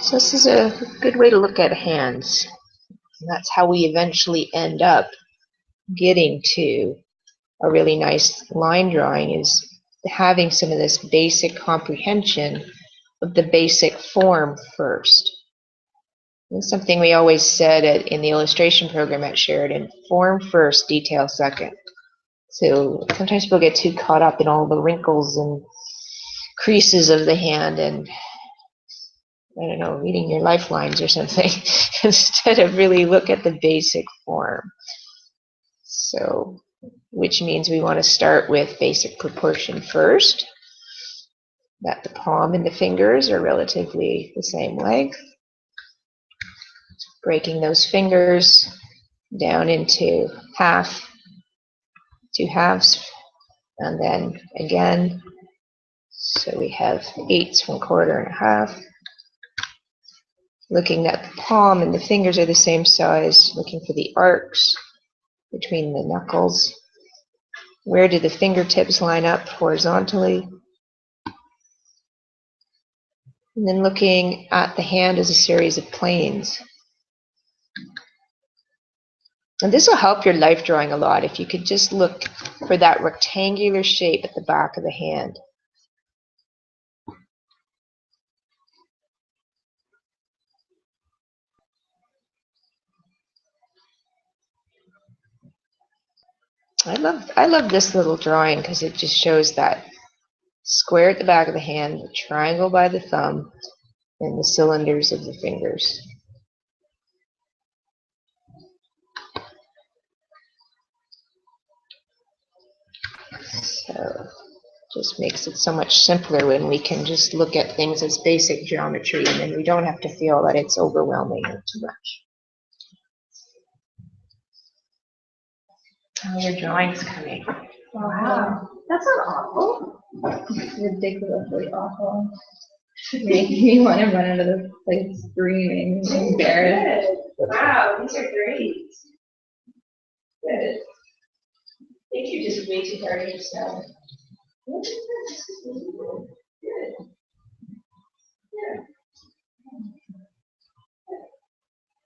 So this is a good way to look at hands. And that's how we eventually end up getting to a really nice line drawing, is having some of this basic comprehension of the basic form first. It's something we always said in the illustration program at Sheridan: form first, detail second. So sometimes people get too caught up in all the wrinkles and creases of the hand and, I don't know, reading your lifelines or something instead of really look at the basic form. So, which means we want to start with basic proportion first, that the palm and the fingers are relatively the same length. Breaking those fingers down into two halves, and then again, so we have eighths from quarter and a half. Looking at the palm and the fingers are the same size, looking for the arcs between the knuckles. Where do the fingertips line up horizontally? And then looking at the hand as a series of planes. And this will help your life drawing a lot if you could just look for that rectangular shape at the back of the hand. I love this little drawing because it just shows that square at the back of the hand, the triangle by the thumb, and the cylinders of the fingers. So just makes it so much simpler when we can just look at things as basic geometry, and then we don't have to feel that it's overwhelming or too much. How are your drawings coming? Wow, that's not awful. It's ridiculously awful. Making me want to run out of the place screaming, embarrassed. Wow, these are great. Good. I think you're just way too hard on yourself. Good.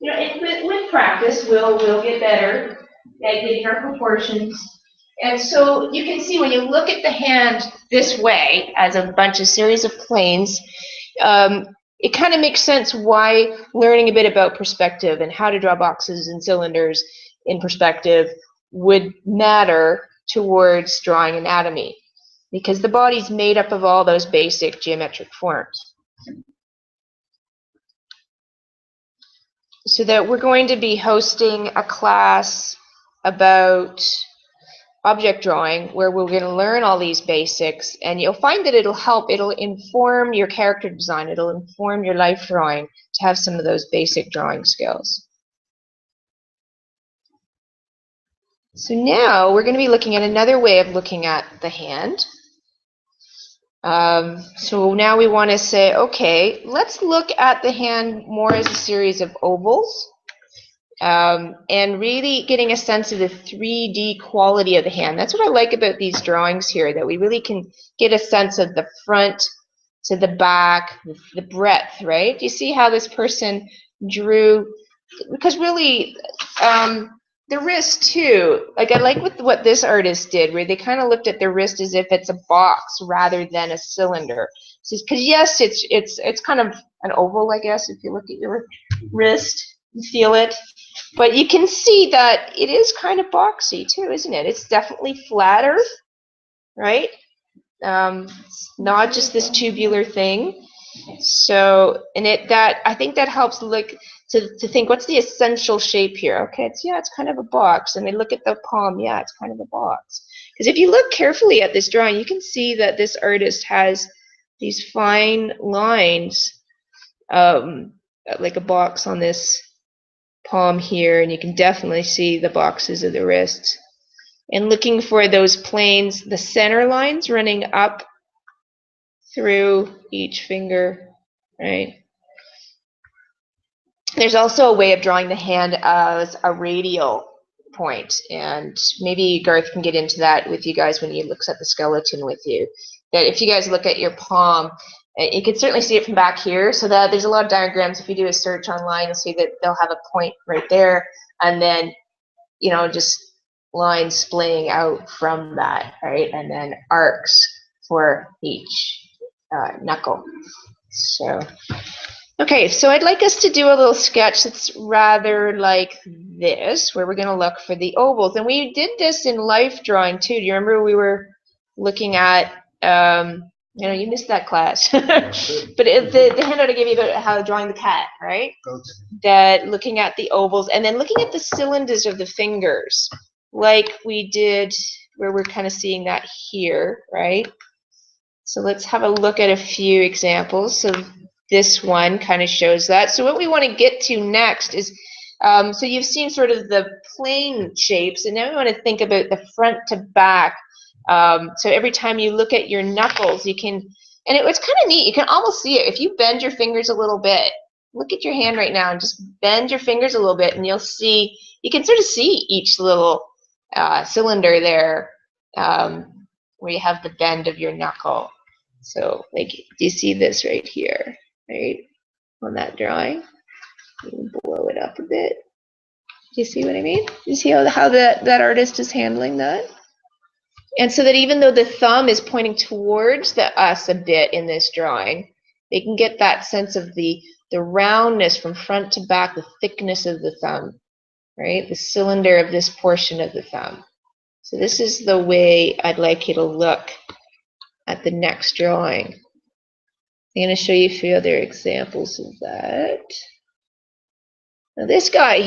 Yeah. You know, with practice, we'll get better at getting our proportions. And so you can see when you look at the hand this way, as a bunch of series of planes, it kind of makes sense why learning a bit about perspective and how to draw boxes and cylinders in perspective would matter towards drawing anatomy, because the body's made up of all those basic geometric forms. So that we're going to be hosting a class about object drawing where we're going to learn all these basics, and you'll find that it'll inform your character design, it'll inform your life drawing to have some of those basic drawing skills. So now we're going to be looking at another way of looking at the hand. So now we want to say, okay, let's look at the hand more as a series of ovals. And really getting a sense of the 3D quality of the hand. That's what I like about these drawings here, that we really can get a sense of the front to the back, the breadth, right? You see how this person drew, because really the wrist too, like I like what this artist did, where they kind of looked at the wrist as if it's a box rather than a cylinder. Because yes, it's kind of an oval, I guess, if you look at your wrist, you feel it. But you can see that it is kind of boxy too, isn't it? It's definitely flatter, right? It's not just this tubular thing. So, and I think that helps look to think, what's the essential shape here? Okay, it's kind of a box. And then look at the palm, yeah, it's kind of a box. Because if you look carefully at this drawing, you can see that this artist has these fine lines, like a box on this palm here, and you can definitely see the boxes of the wrist. And looking for those planes, the center lines running up through each finger, right? There's also a way of drawing the hand as a radial point, and maybe Garth can get into that with you guys when he looks at the skeleton with you. That if you guys look at your palm You can certainly see it from back here. So that there's a lot of diagrams. If you do a search online, you'll see that they'll have a point right there, and then just lines splaying out from that, right? And then arcs for each knuckle. So, okay, so I'd like us to do a little sketch that's rather like this, where we're going to look for the ovals. And we did this in life drawing too. Do you remember we were looking at, you missed that class. But the handout I gave you about how drawing the cat, right? Okay. That looking at the ovals and then looking at the cylinders of the fingers, like we did, where we're kind of seeing that here, right? So let's have a look at a few examples. So this one kind of shows that. So what we want to get to next is, so you've seen sort of the plane shapes, and now we want to think about the front to back. So every time you look at your knuckles, you can, and it's kind of neat, you can almost see it. If you bend your fingers a little bit, look at your hand right now and just bend your fingers a little bit, and you'll see, you can sort of see each little cylinder there, where you have the bend of your knuckle. So, like, do you see this right here, right, on that drawing? You can blow it up a bit. Do you see what I mean? Do you see how that artist is handling that? And so that even though the thumb is pointing towards us a bit in this drawing, they can get that sense of the roundness from front to back, the thickness of the thumb, right? The cylinder of this portion of the thumb. So this is the way I'd like you to look at the next drawing. I'm going to show you a few other examples of that. Now this guy,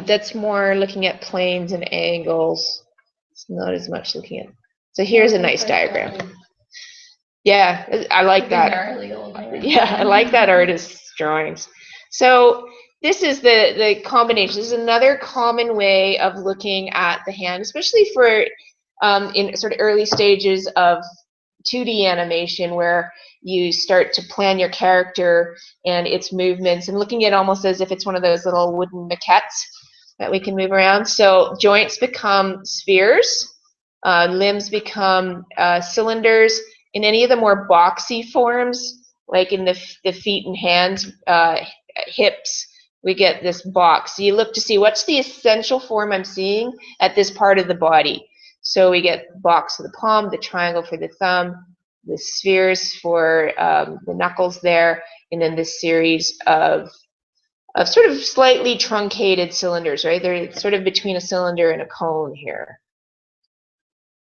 that's more looking at planes and angles. It's not as much looking at. So here's a nice diagram. Yeah, I like that. Yeah, I like that artist's drawings. So this is the combination. This is another common way of looking at the hand, especially for in sort of early stages of 2D animation, where you start to plan your character and its movements and looking at it almost as if it's one of those little wooden maquettes that we can move around. So joints become spheres, limbs become cylinders. In any of the more boxy forms, like in the feet and hands, hips, we get this box. So you look to see what's the essential form I'm seeing at this part of the body. So we get the box for the palm, the triangle for the thumb, the spheres for the knuckles there, and then this series of sort of slightly truncated cylinders, right? They're sort of between a cylinder and a cone here.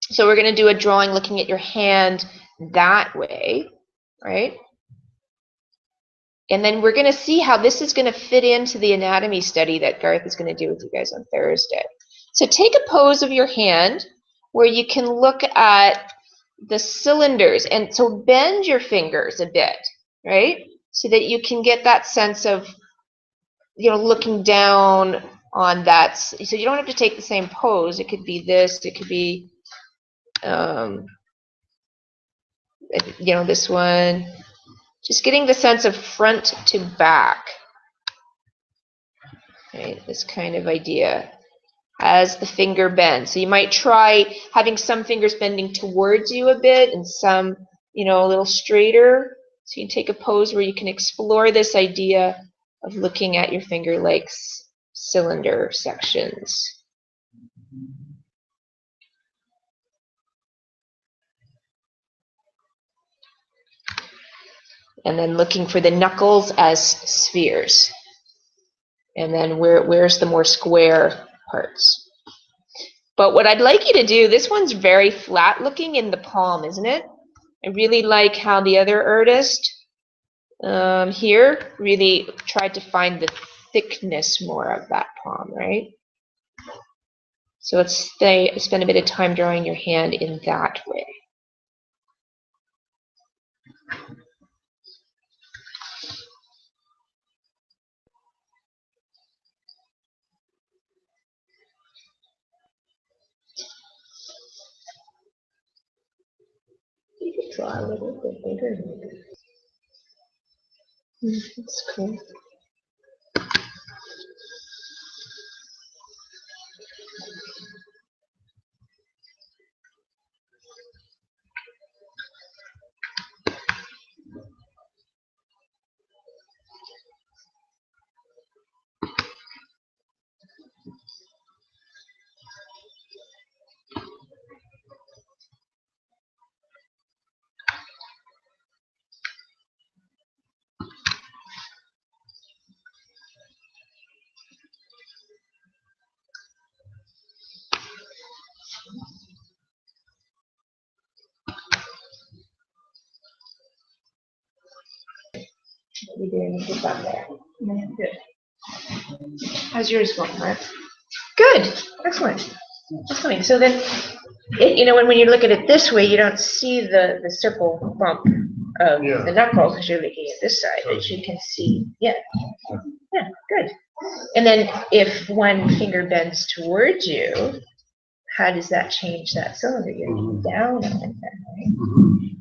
So we're going to do a drawing looking at your hand that way, right? And then we're going to see how this is going to fit into the anatomy study that Garth is going to do with you guys on Thursday. So take a pose of your hand where you can look at the cylinders, and so bend your fingers a bit, right? So that you can get that sense of, looking down on that. So you don't have to take the same pose. It could be this, it could be, this one. Just getting the sense of front to back, right? This kind of idea as the finger bends. So you might try having some fingers bending towards you a bit and some, a little straighter. So you can take a pose where you can explore this idea of looking at your finger like cylinder sections. And then looking for the knuckles as spheres. And then where's the more square parts. But what I'd like you to do, this one's very flat looking in the palm, isn't it? I really like how the other artist here really tried to find the thickness more of that palm, right? So let's spend a bit of time drawing your hand in that way. You could draw a little bit bigger. That's cool. You're doing a good job there. Yeah, good. How's yours going, Garth? Good. Excellent. Excellent. So then, when you look at it this way, you don't see the circle bump of the knuckle because you're looking at this side, but you can see, yeah, good. And then if one finger bends towards you, how does that change that cylinder? You're looking down on it then, right?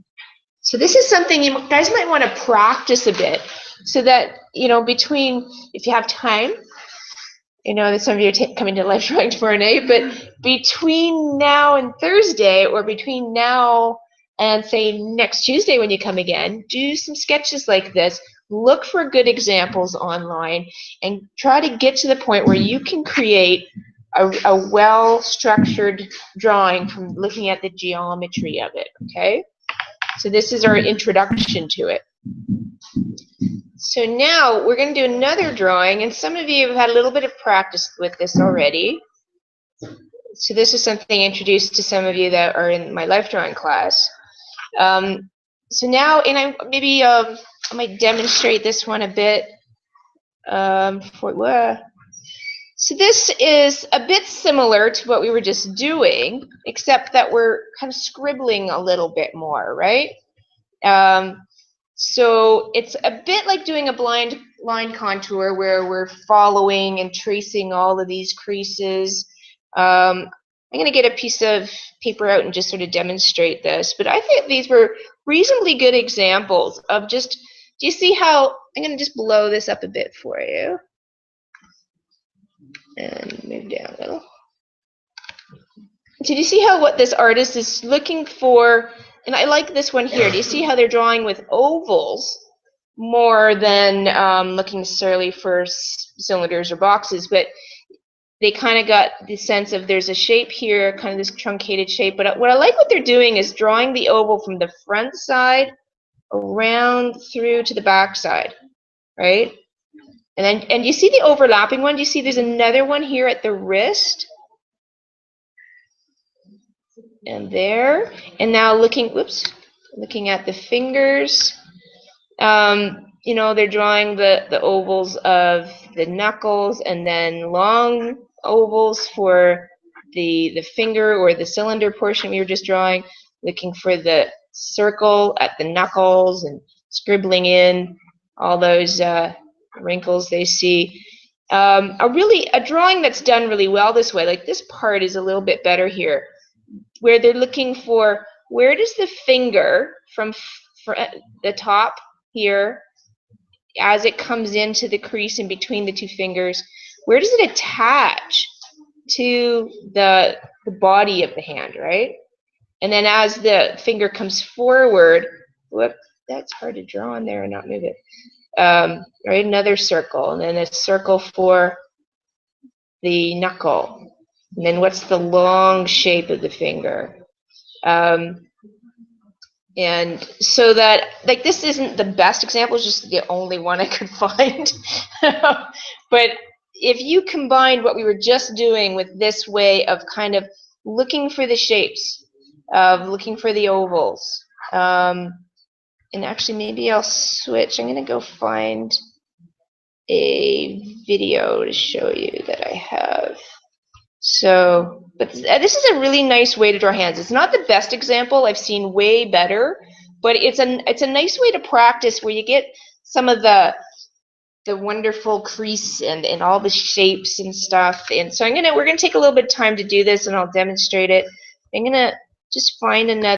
So this is something you guys might want to practice a bit so that, between, if you have time, that some of you are coming to life drawing tomorrow night, but between now and Thursday, or between now and say next Tuesday when you come again, do some sketches like this. Look for good examples online and try to get to the point where you can create a well-structured drawing from looking at the geometry of it, okay? So this is our introduction to it. So now we're going to do another drawing, and some of you have had a little bit of practice with this already. So this is something introduced to some of you that are in my life drawing class. So now, and I might demonstrate this one a bit. So this is a bit similar to what we were just doing, except that we're kind of scribbling a little bit more, right? So it's a bit like doing a blind line contour where we're following and tracing all of these creases. I'm going to get a piece of paper out and just sort of demonstrate this, but I think these were reasonably good examples of just, do you see how, I'm going to just blow this up a bit for you and move down a little. So do you see how what this artist is looking for? And I like this one here. Do you see how they're drawing with ovals more than looking necessarily for cylinders or boxes? But they kind of got the sense of there's a shape here, kind of this truncated shape. But what I like what they're doing is drawing the oval from the front side around through to the back side, right? And you see the overlapping one? Do you see there's another one here at the wrist? And there, and now looking at the fingers. They're drawing the ovals of the knuckles, and then long ovals for the finger or the cylinder portion we were just drawing. Looking for the circle at the knuckles and scribbling in all those wrinkles they see. A drawing that's done really well this way. Like this part is a little bit better here, where they're looking for where does the finger from the top here, as it comes into the crease in between the two fingers, where does it attach to the body of the hand, right? And then as the finger comes forward, whoop, that's hard to draw on there and not move it. Right, another circle, and then a circle for the knuckle. And then what's the long shape of the finger? And so that, like, this isn't the best example, it's just the only one I could find. But if you combined what we were just doing with this way of kind of looking for the shapes, of looking for the ovals, and actually maybe I'll switch. I'm going to go find a video to show you that I have. So, but this is a really nice way to draw hands. It's not the best example. I've seen way better, but it's a nice way to practice where you get some of the wonderful crease and all the shapes and stuff. And so we're gonna take a little bit of time to do this, and I'll demonstrate it. I'm gonna just find another